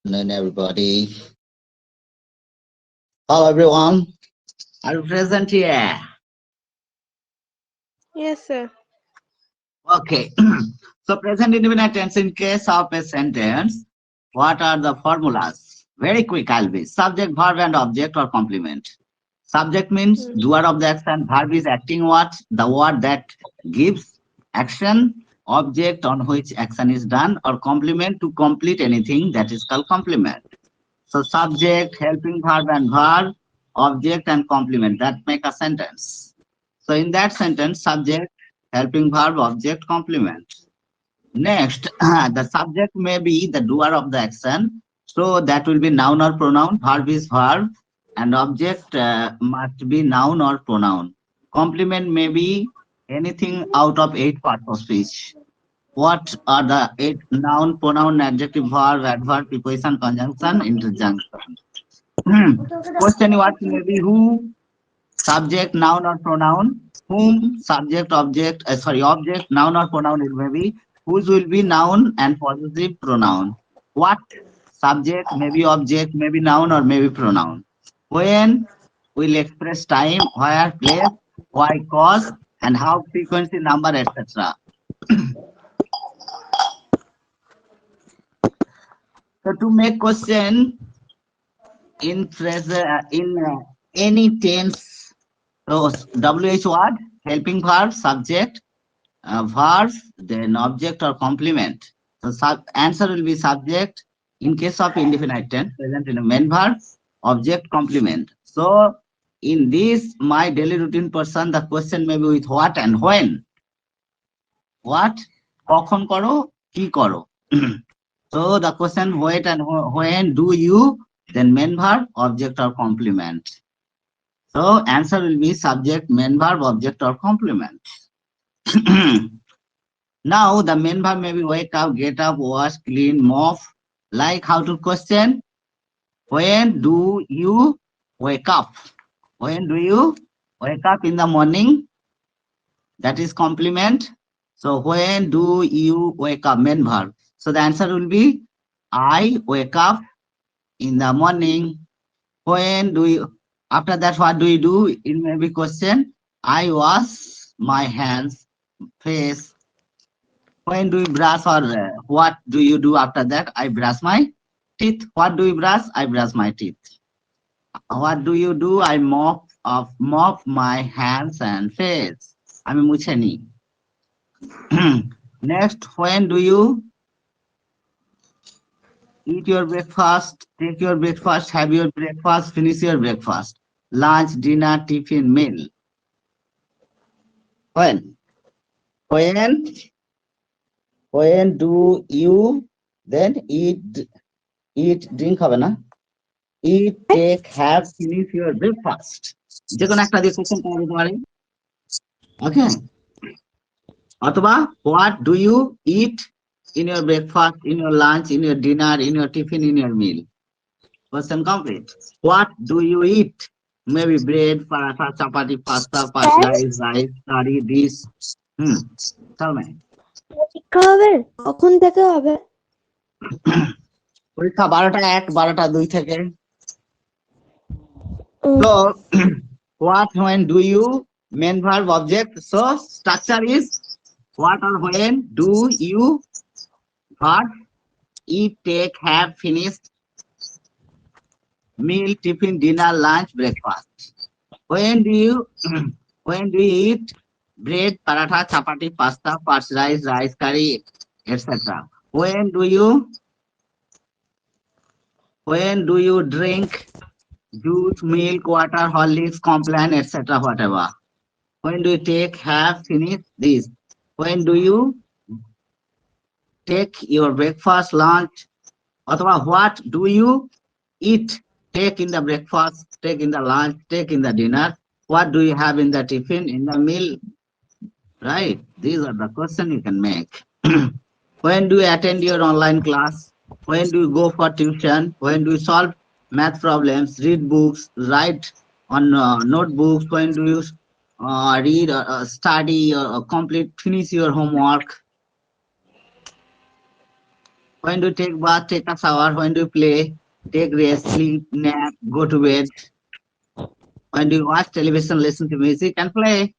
Afternoon, everybody. Hello, everyone. Are you present here? Yes, sir. Okay. So, present indefinite tense in case of a sentence. What are the formulas? Very quick, I'll be. Subject, verb, and object or complement. Subject means Mm. doer of the action. Verb is acting what? The word that gives action. Object on which action is done, or complement to complete anything, that is called complement. So subject, helping verb and verb, object and complement, that make a sentence. So in that sentence, subject, helping verb, object, complement. Next, the subject may be the doer of the action. So that will be noun or pronoun. Verb is verb, and object must be noun or pronoun. Complement may be anything out of 8 parts of speech. What are the 8? Noun, pronoun, adjective, verb, adverb, preposition, conjunction, interjunction. Question what may be who, subject, noun or pronoun. Whom, subject, object, object, noun or pronoun it may be. Whose will be noun and possessive pronoun. What, subject, maybe object, maybe noun or maybe pronoun. When will express time, where, place, why, cause, and how, frequency, number, etc. So to make question in present in any tense, so WH word, helping verb, subject, verb, then object or complement. So answer will be subject in case of indefinite tense, present in a main verb, object, complement. So in this my daily routine person, the question may be with what and when. What, কখন করো, কি করো. So the question what and when do you, then main verb, object or complement. So answer will be subject, main verb, object or complement. Now the main verb may be wake up, get up, wash, clean, mop. Like how to question, when do you wake up? When do you wake up in the morning? That is complement. So when do you wake up, main verb. So the answer will be I wake up in the morning. When do you, after that, what do you do? It may be question. I wash my hands, face. When do you brush, or what do you do after that? I brush my teeth. What do you brush? I brush my teeth. What do you do? I mop my hands and face. আমি মুছে নিই. Next, when do you eat your breakfast, take your breakfast, have your breakfast, finish your breakfast? Lunch, dinner, tiffin, meal. When? When? When do you then eat, drink হবে না? Eat, take, have, finish your breakfast. যে কোনো একটা দিয়ে question করা যেতে পারে। ওকে, অথবা what do you eat in your breakfast, in your lunch, in your dinner, in your tiffin, in your meal? Question complete. What do you eat? Maybe bread, paratha, chapati, pasta, rice, curry, this. Tell me. পরীক্ষা হবে কখন থেকে হবে? পরীক্ষা 12টা 1, 12টা 2 থেকে। So what, when do you, main verb, object. So structure is what or when do you, verb, eat, take, have, finished, meal, tiffin, dinner, lunch, breakfast. When do you when do you eat bread, paratha, chapati, pasta, rice, curry, etc.? When do you drink juice, milk, water, Horlicks, Complan, etc.? Whatever. When do you take, have, finish this? When do you take your breakfast, lunch? Or what do you eat? Take in the breakfast, take in the lunch, take in the dinner. What do you have in the tiffin, in the meal? Right? These are the questions you can make. When do you attend your online class? When do you go for tuition? When do you solve math problems, read books, write on notebooks? When do you read, study, or complete, finish your homework? when do you take bath, take a shower, when do you play, take rest, sleep, nap, go to bed, when do you watch television, listen to music and play.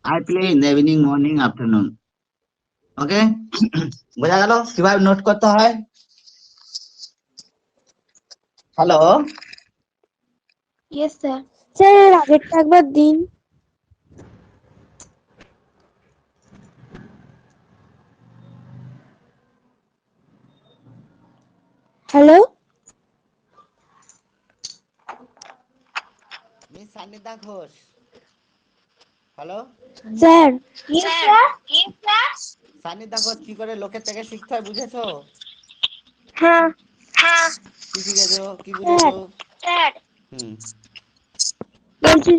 I play in the evening, morning, afternoon. ওকে, বোঝা গেল কিভাবে note করতে হয়? Hello, yes sir. Sir এর আগেরটা একবার দিন। Hello miss Sannidha Ghosh. Hello, sir. Sannidha Ghosh কি করে লোকের থেকে শিখতে হয় বুঝেছো? হ্যাঁ কি শিখেছো, কি বুঝেছো? হুম, বলছি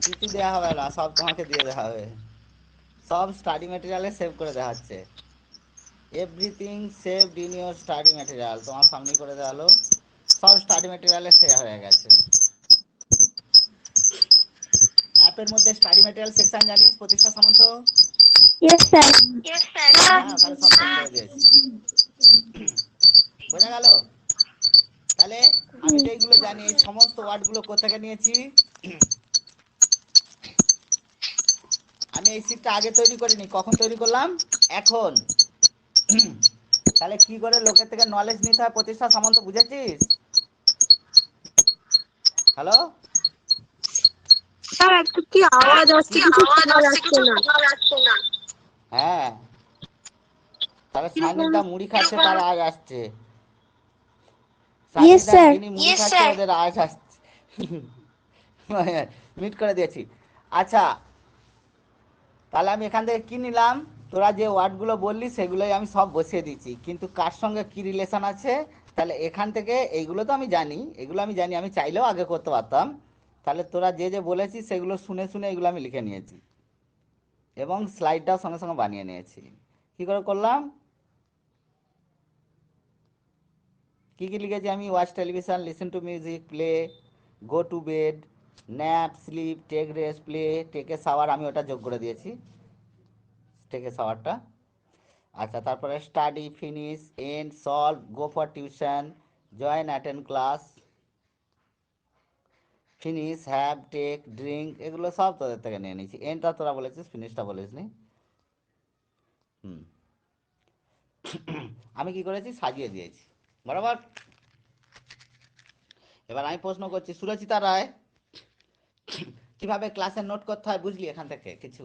যে কিছু দেওয়া হবে না, সব তোমাকে দিয়ে দেওয়া হবে। সব স্টাডি ম্যাটেরিয়ালে সেভ করে দেওয়া হচ্ছে। Everything saved in your study material, তোমার সামনে করে দেওয়া হলো, সব স্টাডি ম্যাটেরিয়ালে সেভ হয়ে গেছে। অ্যাপের মধ্যে স্টাডি ম্যাটেরিয়াল সেকশন জানিস প্রতিষ্ঠা সামন্ত? Yes sir. তাহলে সব সেভ করে দিয়েছি। বোঝা গেল? তাহলে আমি তো এইগুলো জানি, এই সমস্ত ওয়ার্ডগুলো কোথেকে নিয়েছি? আমি এই সিটটা আগে তৈরি করিনি, কখন তৈরি করলাম? এখন। তাহলে কি করে লোকের থেকে নলেজ নিতে হয় প্রতিষ্ঠা সামন্ত বুঝেছিস? হ্যালো, স্যার একটু কি আওয়াজ আসছে, কিছু শোনা যাচ্ছে না। হ্যাঁ, তাহলে সানিদা মুড়ি খাচ্ছে, তার আওয়াজ আসছে। Yes Sanida sir. যিনি মুড়ি খাচ্ছে ওদের আওয়াজ আসছে। মিট করে দিয়েছি। আচ্ছা, তাহলে আমি এখান থেকে কি নিলাম? তোরা যে ওয়ার্ডগুলো বললি সেগুলোই আমি সব বসিয়ে দিচ্ছি, কিন্তু কার সঙ্গে কি রিলেশন আছে? তাহলে এখান থেকে এইগুলো তো আমি জানি, এগুলো আমি জানি, আমি চাইলেও আগে করতে পারতাম। তাহলে তোরা যে যে বলেছিস সেগুলো শুনে শুনে এগুলো আমি লিখে নিয়েছি এবং স্লাইডটাও সঙ্গে সঙ্গে বানিয়ে নিয়েছি। কি করে করলাম? কি কি লিখেছি আমি? Watch television, listen to music, play, go to bed, nap, sleep, take rest, play, take shower, আমি ওটা যোগ করে দিয়েছি, টেকে শাওয়ারটা। আচ্ছা, তারপরে study, finish, end, solve, go for tuition, join, attend class, finish, have, take, drink, এগুলো সব তোদের থেকে নিয়ে নিয়েছি। এন্ডটা তোরা বলেছিস, ফিনিশটা বলিস নি। হুম, আমি কি করেছি? সাজিয়ে দিয়েছি বরাবর। এবার আমি প্রশ্ন করছি, সুরচিতা রায়, কিভাবে ক্লাসে নোট করতে হয় বুঝলি এখান থেকে কিছু?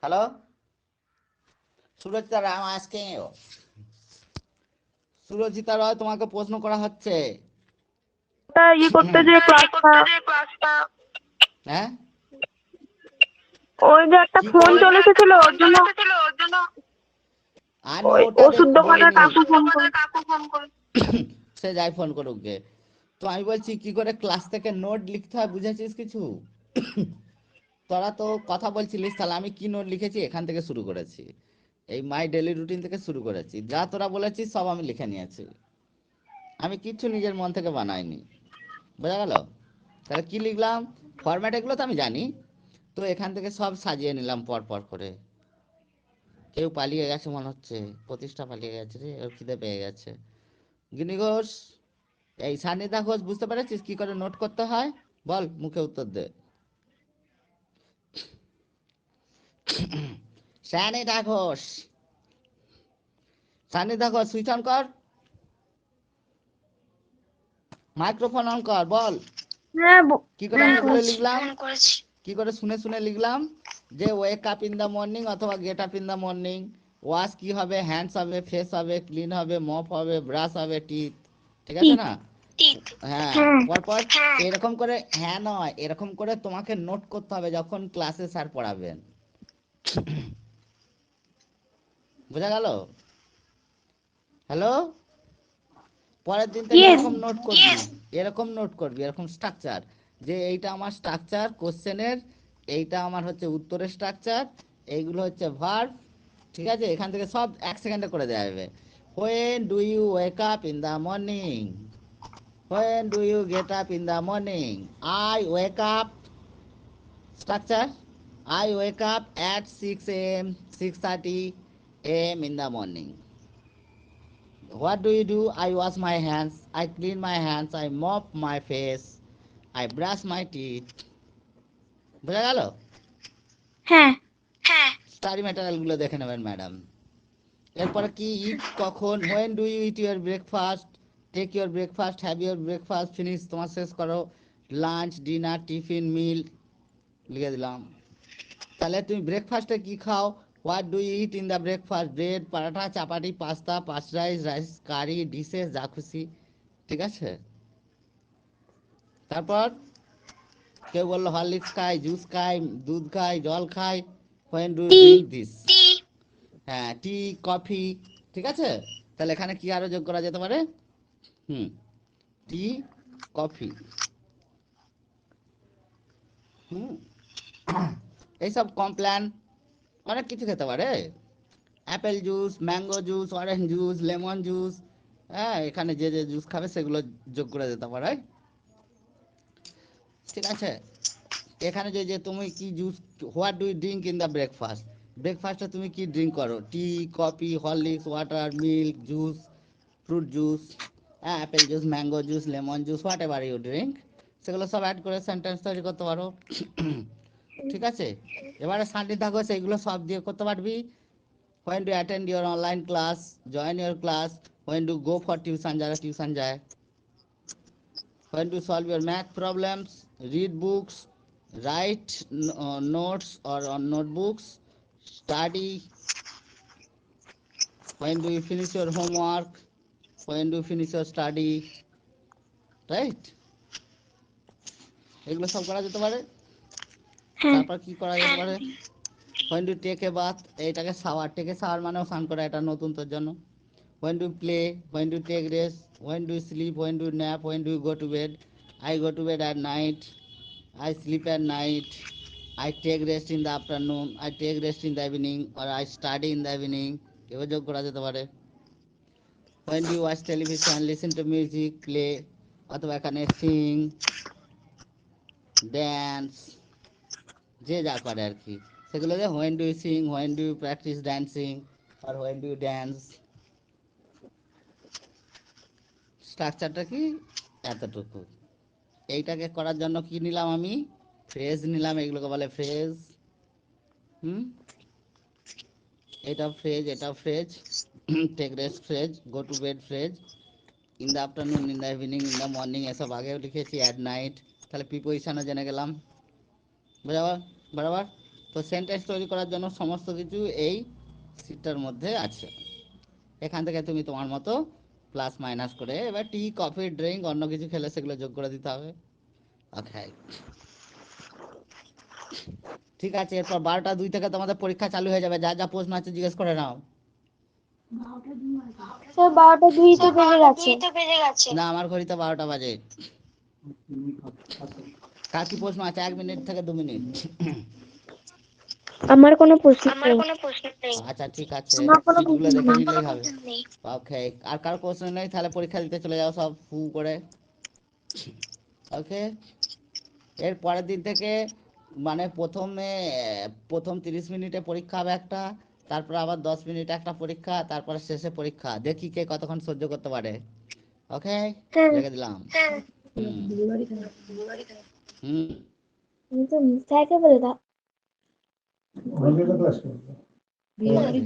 হ্যালো, সুরজিতা রায় আজকে, সুরজিতা রায় তোমাকে প্রশ্ন করা হচ্ছে। ই করতে যে ক্লাসটা, হ্যাঁ, ওই যে একটা ফোন চলে এসেছিল ওর জন্য আমি ওই ওটা ওষুধ দোকানের কাকু ফোন করে। সে যাই ফোন করুক গে। তো আমি বলছি কি করে ক্লাস থেকে নোট লিখতে হয় বুঝেছিস কিছু? তোরা তো কথা বলছিলিস, তাহলে আমি কি নোট লিখেছি এখান থেকে শুরু করেছি, এই মাই ডেলি রুটিন থেকে শুরু করেছি, যা তোরা বলেছিস সব আমি লিখে নিয়েছি, আমি কিচ্ছু নিজের মন থেকে বানাইনি। বোঝা গেল? তাহলে কি লিখলাম? ফরম্যাট এগুলো তো আমি জানি, তো এখান থেকে সব সাজিয়ে নিলাম পর পর করে। কেউ পালিয়ে গেছে মনে হচ্ছে, প্রতিষ্ঠা পালিয়ে গেছে রে, ওর খিদে পেয়ে গেছে। গিনি ঘোষ, এই সানিদা ঘোষ, বুঝতে পেরেছিস কি করে নোট করতে হয়? বল, মুখে উত্তর দে। সানিদা ঘোষ, সানিদা ঘোষ, সুইচ অন কর, মাইক্রোফোন অন কর, বল হ্যাঁ কি করে আমি এগুলো লিখলাম, কি করে শুনে শুনে লিখলাম। যে wake up in the morning অথবা get up in the morning, wash কি হবে? হ্যান্ডস হবে, ফেস হবে, ক্লিন হবে, মপ হবে, ব্রাশ হবে, টিথ, ঠিক আছে না? হ্যাঁ, পরপর এরকম করে, হ্যাঁ নয়, এরকম করে তোমাকে নোট করতে হবে যখন ক্লাসে স্যার পড়াবেন। বোঝা গেল? হ্যালো, পরের দিন থেকে এরকম নোট করবি, এরকম নোট করবি, এরকম স্ট্রাকচার, যে এইটা আমার স্ট্রাকচার কোশ্চেনের, এইটা আমার হচ্ছে উত্তরের স্ট্রাকচার, এইগুলো হচ্ছে ভার্ব, ঠিক আছে? এখান থেকে সব 1 সেকেন্ডে করে দেওয়া যাবে। When do you wake up in the morning, when do you get up in the morning, I wake up Structure. I wake up at 6 a.m., 6:30 a.m. in the morning. What do? I wash my hands, I clean my hands, I mop my face, I brush my teeth. বোঝা গেল? হ্যাঁ study material গুলো দেখে নেবেন madam. এরপরে কি eat কখন, when do you eat your breakfast, take your breakfast, have your breakfast, finish তোমার শেষ করো, লাঞ্চ, ডিনার, টিফিন, মিল লিখে দিলাম। তাহলে তুমি ব্রেকফাস্টে কি খাও? What do you eat in the breakfast? Bread, paratha, chapati, pasta, পাঁচ রাইস, রাইস কারি, ডিশেস, যা খুশি। ঠিক আছে? তারপর কেউ বললো হরলিক্স খাই, জুস খাই, দুধ খাই, জল খাই। When do T drink this? হ্যাঁ, টি, কফি। ঠিক আছে? তাহলে এখানে কি আরো যোগ করা যেতে পারে? টি, কফি। এইসব কমপ্ল্যান অনেক কিছু খেতে পারে। Apple juice, mango juice, orange juice, lemon juice. হ্যাঁ, এখানে যে যে জুস খাবে সেগুলো যোগ করে দিতে পারে। ঠিক আছে? এখানে যে যে তুমি কি juice, what do you drink in the breakfast? ব্রেকফাস্টে তুমি কি ড্রিঙ্ক করো? Tea, coffee, Horlicks, water, milk, juice, fruit juice, হ্যাঁ, apple juice, mango juice, lemon juice, whatever you drink, সেগুলো সব অ্যাড করে সেন্টেন্স তৈরি করতে পারো। ঠিক আছে? এবারে সানডে থাকো, সেইগুলো সব দিয়ে করতে পারবি। When do attend your online class, join your class, when do go for tuition, যারা টিউশন যায়, when to solve your math problems, read books, write notes or on notebooks, study, when do you finish your homework, when do you finish your study, right? এগুলো সব করা যেতে পারে। হ্যাঁ তারপর কি করা যেতে পারে? when do you take a bath, এটাকে শাওয়ার, টেকে শাওয়ার মানেও স্নান করা, এটা নতুন তোর জন্য। when do you play, when do you take rest, when do you sleep, when do you nap, when do you go to bed? I go to bed at night, I sleep at night, I take rest in the afternoon, I take rest in the evening, or I study in the evening. এবার যোগ করা যেতে পারে। when do you watch television, listen to music, play, অথবা এখানে sing, dance, যে যা করে আর কি সেগুলো যে when do you sing, when do you practice dancing, or when do you dance। স্ট্রাকচারটা কি? এতটুকু। এইটাকে করার জন্য কি নিলাম আমি? ফ্রেজ নিলাম, এগুলোকে বলে ফ্রেজ। এটা ফ্রেজ, এটা phrase. Take rest phrase, go to bed phrase, in the afternoon, in the evening, in the morning, এসব আগেও লিখেছি, অ্যাট নাইট। তাহলে প্রিপোজিশনও জেনে গেলাম। বরাবর বরাবর। তো সেন্টেন্স তৈরি করার জন্য সমস্ত কিছু এই সিটটার মধ্যে আছে। এখান থেকে তুমি তোমার মতো প্লাস মাইনাস করে, এবার টি, কফি, ড্রিঙ্ক, অন্য কিছু খেলে সেগুলো যোগ করে দিতে হবে। ওকে, ঠিক আছে। এরপর 12টা 2 থেকে তোমাদের পরীক্ষা চালু হয়ে যাবে। যা যা প্রশ্ন আছে জিজ্ঞেস করে নাও। স্যার 12টা 2 তো বেজে গেছে। না, আমার ঘড়িতে 12টা বাজে। কার কি প্রশ্ন আছে? 1 মিনিট থেকে 2 মিনিট। আমার কোনো প্রশ্ন নেই। আচ্ছা, ঠিক আছে, আমার কোনো সিটগুলো প্রশ্ন দেখে নেই। নিলেই হবে। ওকে, আর কার প্রশ্ন নেই তাহলে পরীক্ষা দিতে চলে যাও সব ফু করে। ওকে, এর পরের দিন থেকে মানে প্রথম 30 মিনিটে পরীক্ষা হবে একটা, তারপর আবার 10 মিনিট একটা পরীক্ষা, তারপরে শেষে পরীক্ষা। দেখি কে কতক্ষণ সহ্য করতে পারে। ওকে, হ্যাঁ রেখে দিলাম। হুম হুম আমি তো স্যারকে বলে দাও। ঠিক আছে।